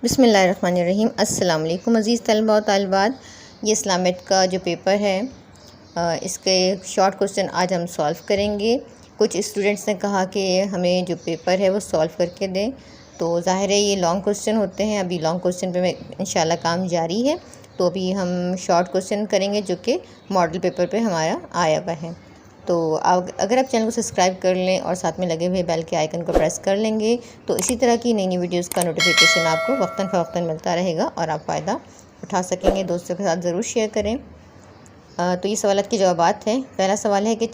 بسم اللہ الرحمن الرحیم۔ السلام علیکم عزیز طلباء و طالبات۔ یہ اسلامت کا جو پیپر ہے اس کے شارٹ کوسچن آج ہم سولو کریں گے۔ کچھ اسٹوڈنٹس نے کہا کہ ہمیں جو پیپر ہے وہ سولو کر کے دیں، تو ظاہر ہے یہ لانگ کوسچن ہوتے ہیں۔ ابھی لانگ کوسچن پہ انشاءاللہ کام جاری ہے، تو ابھی ہم شارٹ کوسچن کریں گے جو کہ ماڈل پیپر پہ ہمارا آیا ہوا ہے۔ تو اگر آپ چینل کو سبسکرائب کر لیں اور ساتھ میں لگے ہوئے بیل کے آئیکن کو پریس کر لیں گے تو اسی طرح کی نئی ویڈیوز کا نوٹیفیکیشن آپ کو وقتاً فوقتاً ملتا رہے گا اور آپ فائدہ اٹھا سکیں گے۔ دوستوں کے ساتھ ضرور شیئر کریں۔ تو یہ سوالات کے جوابات ہیں۔ پہلا سوال ہے کہ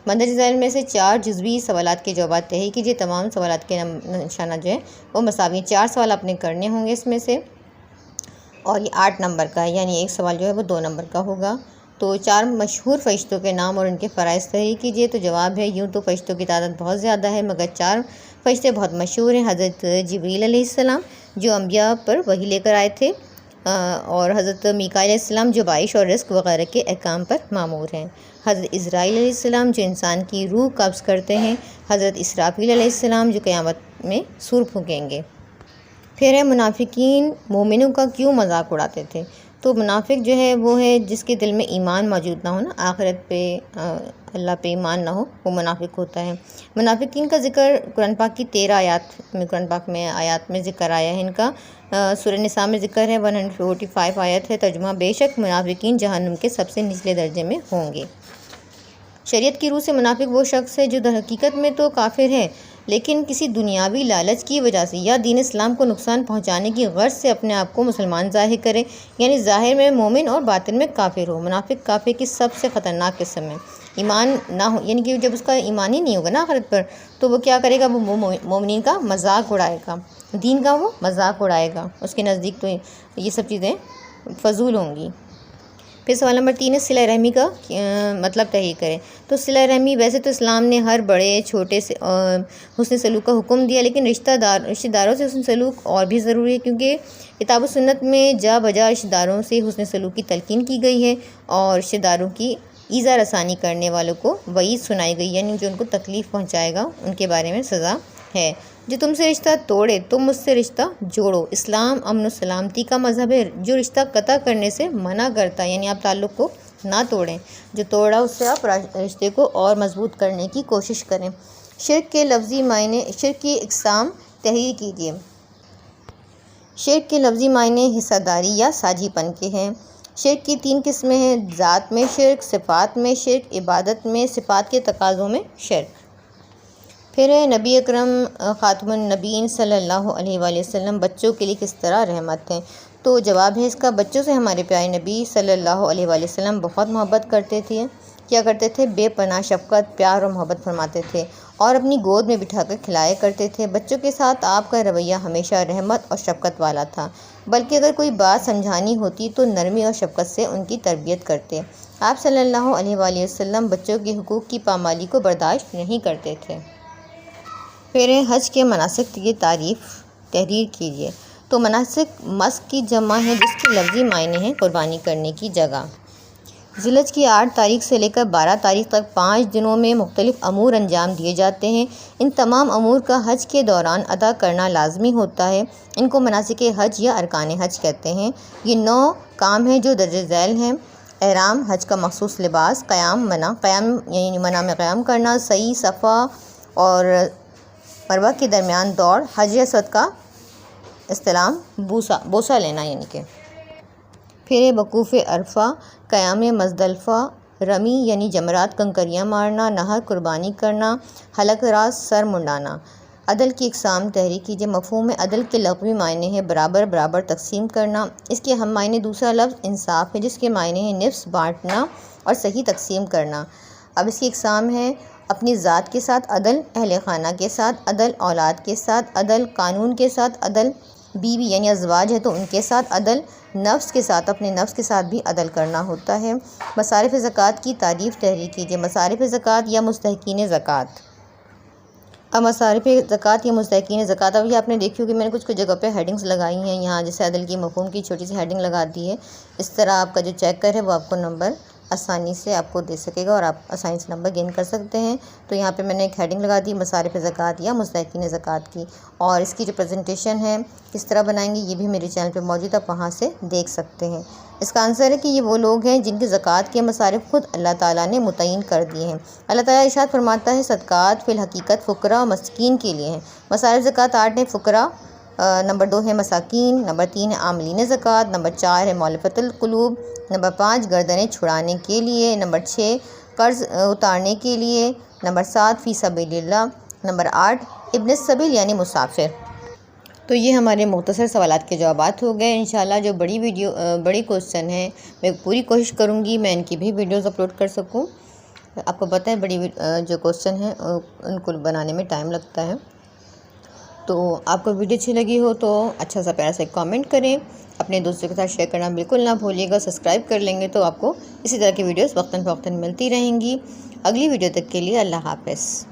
مندرجہ ذیل میں سے 4 جزوی سوالات کے جوابات تحریر کیجیے۔ تمام سوالات کے نشانہ جو ہے وہ مساوی ہیں۔ 4 سوال آپ نے کرنے ہوں گے اس میں سے، اور یہ 8 نمبر کا ہے، یعنی ایک سوال جو ہے وہ 2 نمبر کا ہوگا۔ تو 4 مشہور فرشتوں کے نام اور ان کے فرائض تحریر کیجیے۔ تو جواب ہے، یوں تو فرشتوں کی تعداد بہت زیادہ ہے، مگر 4 فرشتے بہت مشہور ہیں۔ حضرت جبریل علیہ السلام جو انبیاء پر وحی لے کر آئے تھے، اور حضرت میکائیل علیہ السلام جو بارش اور رزق وغیرہ کے احکام پر مامور ہیں۔ حضرت اسرائیل علیہ السلام جو انسان کی روح قبض کرتے ہیں۔ حضرت اسرافیل علیہ السلام جو قیامت میں سور پھونکیں گے۔ پھر ہے، منافقین مومنوں کا کیوں مذاق اڑاتے تھے؟ تو منافق جو ہے وہ ہے جس کے دل میں ایمان موجود نہ ہو، آخرت پہ اللہ پہ ایمان نہ ہو، وہ منافق ہوتا ہے۔ منافقین کا ذکر قرآن پاک کی 13 آیات میں آیات میں ذکر آیا ہے۔ ان کا سورہ نساء میں ذکر ہے، 145 آیت ہے۔ ترجمہ، بے شک منافقین جہنم کے سب سے نچلے درجے میں ہوں گے۔ شریعت کی روح سے منافق وہ شخص ہے جو در حقیقت میں تو کافر ہے، لیکن کسی دنیاوی لالچ کی وجہ سے یا دین اسلام کو نقصان پہنچانے کی غرض سے اپنے آپ کو مسلمان ظاہر کرے، یعنی ظاہر میں مومن اور باطن میں کافر ہو۔ منافق کافر کی سب سے خطرناک قسم ہے۔ ایمان نہ ہو، یعنی کہ جب اس کا ایمان ہی نہیں ہوگا نا آخرت پر، تو وہ کیا کرے گا؟ وہ مومنین کا مذاق اڑائے گا، دین کا وہ مذاق اڑائے گا۔ اس کے نزدیک تو یہ سب چیزیں فضول ہوں گی۔ پھر سوال نمبر 3 ہے، صلہ رحمی کا مطلب تحریر کریں۔ تو صلہ رحمی، ویسے تو اسلام نے ہر بڑے چھوٹے سے حسن سلوک کا حکم دیا، لیکن رشتہ داروں سے حسن سلوک اور بھی ضروری ہے، کیونکہ کتاب و سنت میں جا بجا رشتہ داروں سے حسن سلوک کی تلقین کی گئی ہے، اور رشتہ داروں کی ایذا رسانی کرنے والوں کو وعید سنائی گئی، یعنی جو ان کو تکلیف پہنچائے گا ان کے بارے میں سزا ہے۔ جو تم سے رشتہ توڑے تم مجھ سے رشتہ جوڑو۔ اسلام امن و سلامتی کا مذہب ہے جو رشتہ قطع کرنے سے منع کرتا ہے، یعنی آپ تعلق کو نہ توڑیں، جو توڑا اس سے آپ رشتے کو اور مضبوط کرنے کی کوشش کریں۔ شرک کے لفظی معنی، شرک کی اقسام تحریر کیجیے۔ شرک کے لفظی معنی حصہ داری یا ساجھی پن کے ہیں۔ شرک کی 3 قسمیں ہیں، ذات میں شرک، صفات میں شرک، عبادت میں، صفات کے تقاضوں میں شرک۔ پھر ہے، نبی اکرم خاتم النبیین صلی اللہ علیہ وآلہ وسلم بچوں کے لیے کس طرح رحمت ہیں؟ تو جواب ہے اس کا، بچوں سے ہمارے پیارے نبی صلی اللہ علیہ وآلہ وسلم بہت محبت کرتے تھے۔ کیا کرتے تھے؟ بے پناہ شفقت، پیار اور محبت فرماتے تھے، اور اپنی گود میں بٹھا کر کھلایا کرتے تھے۔ بچوں کے ساتھ آپ کا رویہ ہمیشہ رحمت اور شفقت والا تھا، بلکہ اگر کوئی بات سمجھانی ہوتی تو نرمی اور شفقت سے ان کی تربیت کرتے۔ آپ صلی اللہ علیہ وآلہ وسلم بچوں کے حقوق کی پامالی کو برداشت نہیں کرتے تھے۔ پھر حج کے مناسک کی تعریف تحریر کیجیے۔ تو مناسک مسک کی جمع ہے جس کے لفظی معنی ہیں قربانی کرنے کی جگہ۔ ذی الحج کی 8 تاریخ سے لے کر 12 تاریخ تک 5 دنوں میں مختلف امور انجام دیے جاتے ہیں۔ ان تمام امور کا حج کے دوران ادا کرنا لازمی ہوتا ہے۔ ان کو مناسک حج یا ارکان حج کہتے ہیں۔ یہ 9 کام ہیں جو درج ذیل ہیں: احرام، حج کا مخصوص لباس، قیام یعنی منع میں قیام کرنا، سعی، صفا اور مروہ کے درمیان دوڑ، حجر اسود کا استلام، بوسہ لینا یعنی کہ۔ پھر وقوف عرفہ، قیام مزدلفہ، رمی یعنی جمرات کنکریاں مارنا، نہر قربانی کرنا، حلق راس، سر منڈانا۔ عدل کی اقسام تحریر کیجیے۔ مفہوم عدل کے لغوی معنی ہے برابر برابر تقسیم کرنا۔ اس کے ہم معنی دوسرا لفظ انصاف ہے، جس کے معنی ہے نصف بانٹنا اور صحیح تقسیم کرنا۔ اب اس کی اقسام ہے: اپنی ذات کے ساتھ عدل، اہل خانہ کے ساتھ عدل، اولاد کے ساتھ عدل، قانون کے ساتھ عدل، بیوی یعنی ازواج ہے تو ان کے ساتھ عدل، نفس کے ساتھ، اپنے نفس کے ساتھ بھی عدل کرنا ہوتا ہے۔ مصارف زکوٰۃ کی تعریف تحریر کیجیے۔ مصارف زکوٰۃ یا مستحقین زکوٰۃ۔ اب مصارف زکوٰۃ یا مستحقین زکوٰۃ، اب یہ آپ نے دیکھی ہوگی، میں نے کچھ جگہ پہ ہیڈنگز لگائی ہیں، یہاں جیسے عدل کی مفہوم کی چھوٹی سی ہیڈنگ لگا دی ہے۔ اس طرح آپ کا جو چیک کر ہے وہ آپ کو نمبر آسانی سے آپ کو دے سکے گا اور آپ آسانی سے نمبر گین کر سکتے ہیں۔ تو یہاں پہ میں نے ایک ہیڈنگ لگا دی مصارف زکوٰۃ یا مستحقین زکوٰۃ کی، اور اس کی جو پریزنٹیشن ہے کس طرح بنائیں گے یہ بھی میرے چینل پہ موجود ہے، آپ وہاں سے دیکھ سکتے ہیں۔ اس کا آنسر ہے کہ یہ وہ لوگ ہیں جن کی زکوٰۃ کے مصارف خود اللہ تعالیٰ نے متعین کر دیے ہیں۔ اللہ تعالیٰ ارشاد فرماتا ہے صدقات فی الحقیقت فقراء و مسکین کے لیے ہیں۔ مصارف زکوٰۃ 8 ہیں، فقراء، نمبر 2 ہے مساکین، نمبر 3 ہے عاملین زکوٰۃ، نمبر 4 ہے مؤلفۃ القلوب، نمبر 5 گردنیں چھڑانے کے لیے، نمبر 6 قرض اتارنے کے لیے، نمبر 7 فی سبیل اللہ، نمبر 8 ابن السبیل یعنی مسافر۔ تو یہ ہمارے مختصر سوالات کے جوابات ہو گئے۔ انشاءاللہ جو بڑی کوسچن ہیں میں پوری کوشش کروں گی میں ان کی بھی ویڈیوز اپلوڈ کر سکوں۔ آپ کو پتہ ہے بڑی جو کوسچن ہیں ان کو بنانے میں ٹائم لگتا ہے۔ تو آپ کو ویڈیو اچھی لگی ہو تو اچھا سا پیارا سا کامنٹ کریں، اپنے دوستوں کے ساتھ شیئر کرنا بالکل نہ بھولیے گا، سبسکرائب کر لیں گے تو آپ کو اسی طرح کی ویڈیوز وقتاً فوقتاً ملتی رہیں گی۔ اگلی ویڈیو تک کے لیے اللہ حافظ۔